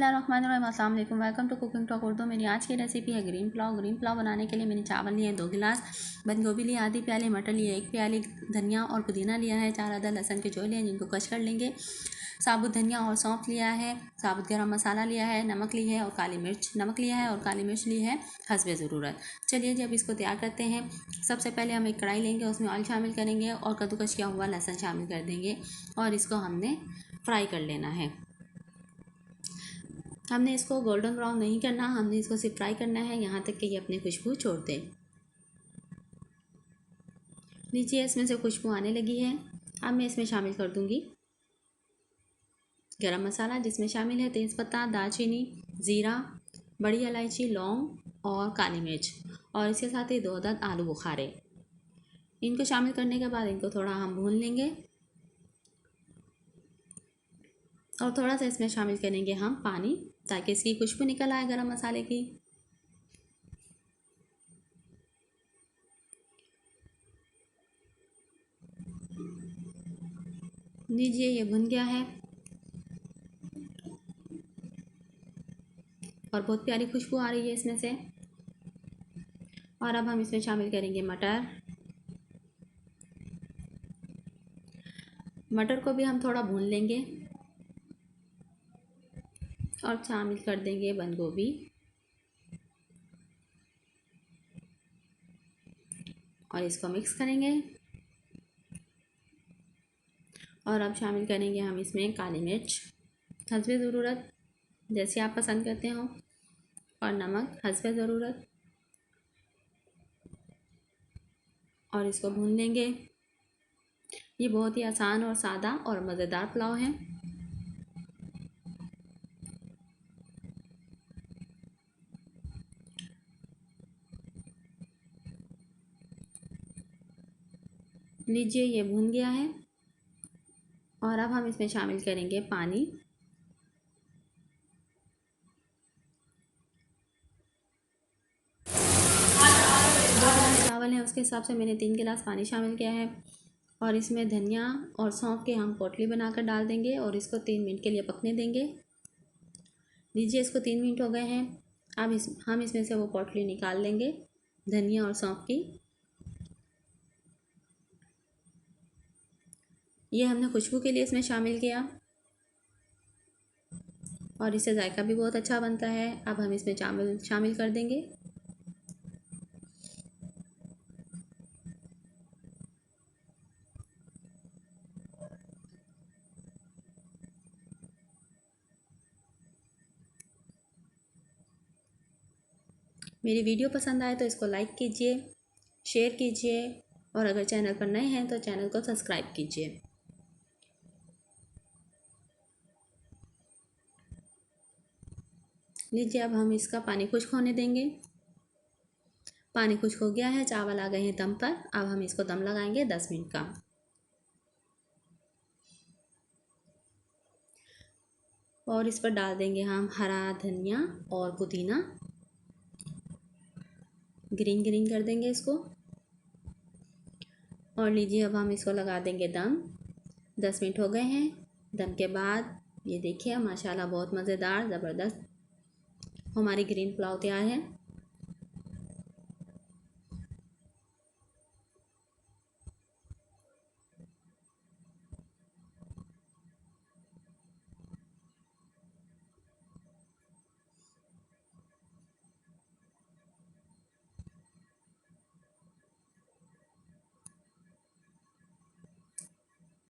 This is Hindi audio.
बिस्मिल्लाहिर्रहमानिर्रहीम, अस्सलाम वालेकुम। Welcome to cooking talk Urdu. मेरी आज की रेसिपी है ग्रीन पुलाव। ग्रीन पुलाव बनाने के लिए मैंने चावल लिए 2 गिलास, बंद गोभी लिया आधी प्याली, मटर लिए 1 प्याली, धनिया और पुदीना लिया है 4 अदद, लहसुन के जोड़ लिए जिनको कश कर लेंगे, साबुत धनिया और सौंफ लिया है, साबुत गरम मसाला लिया है, नमक ली है और काली मिर्च नमक लिया है और काली मिर्च ली है हस्बे ज़रूरत। चलिए जी अब इसको तैयार करते हैं। सबसे पहले हम एक कढ़ाई लेंगे, उसमें ऑयल शामिल करेंगे और कद्दूकश किया हुआ लहसुन शामिल कर देंगे और इसको हमने फ्राई कर लेना है। हमने इसको गोल्डन ब्राउन नहीं करना, हमने इसको सिर्फ फ्राई करना है यहाँ तक कि ये अपनी खुशबू छोड़ दे। लीजिए इसमें से खुशबू आने लगी है। अब मैं इसमें शामिल कर दूंगी गरम मसाला, जिसमें शामिल है तेज़पत्ता, दालचीनी, ज़ीरा, बड़ी इलायची, लौंग और काली मिर्च, और इसके साथ ही 2 अदद आलू बुखारे। इनको शामिल करने के बाद इनको थोड़ा हम भून लेंगे और थोड़ा सा इसमें शामिल करेंगे हम पानी, ताकि इसकी खुशबू निकल आए गरम मसाले की। लीजिए ये भुन गया है और बहुत प्यारी खुशबू आ रही है इसमें से। और अब हम इसमें शामिल करेंगे मटर को भी हम थोड़ा भून लेंगे और शामिल कर देंगे बंद गोभी और इसको मिक्स करेंगे। और अब शामिल करेंगे हम इसमें काली मिर्च हस्बे ज़रूरत, जैसे आप पसंद करते हो, और नमक हस्बे ज़रूरत, और इसको भून लेंगे। ये बहुत ही आसान और सादा और मज़ेदार पुलाव है। लीजिए ये भून गया है और अब हम इसमें शामिल करेंगे पानी। चावल है उसके हिसाब से मैंने 3 गिलास पानी शामिल किया है और इसमें धनिया और सौंफ के हम पोटली बनाकर डाल देंगे और इसको 3 मिनट के लिए पकने देंगे। लीजिए इसको 3 मिनट हो गए हैं। अब हम इसमें से वो पोटली निकाल लेंगे धनिया और सौंफ की। ये हमने खुशबू के लिए इसमें शामिल किया और इससे जायका भी बहुत अच्छा बनता है। अब हम इसमें चावल शामिल कर देंगे। मेरी वीडियो पसंद आए तो इसको लाइक कीजिए, शेयर कीजिए और अगर चैनल पर नए हैं तो चैनल को सब्सक्राइब कीजिए। लीजिए अब हम इसका पानी खुश्क होने देंगे। पानी खुश्क हो गया है, चावल आ गए हैं दम पर। अब हम इसको दम लगाएंगे 10 मिनट का। और इस पर डाल देंगे हम हरा धनिया और पुदीना, ग्रीन ग्रीन कर देंगे इसको। और लीजिए अब हम इसको लगा देंगे दम। 10 मिनट हो गए हैं। दम के बाद ये देखिए माशाल्लाह बहुत मज़ेदार ज़बरदस्त हमारी ग्रीन पुलाव तैयार है।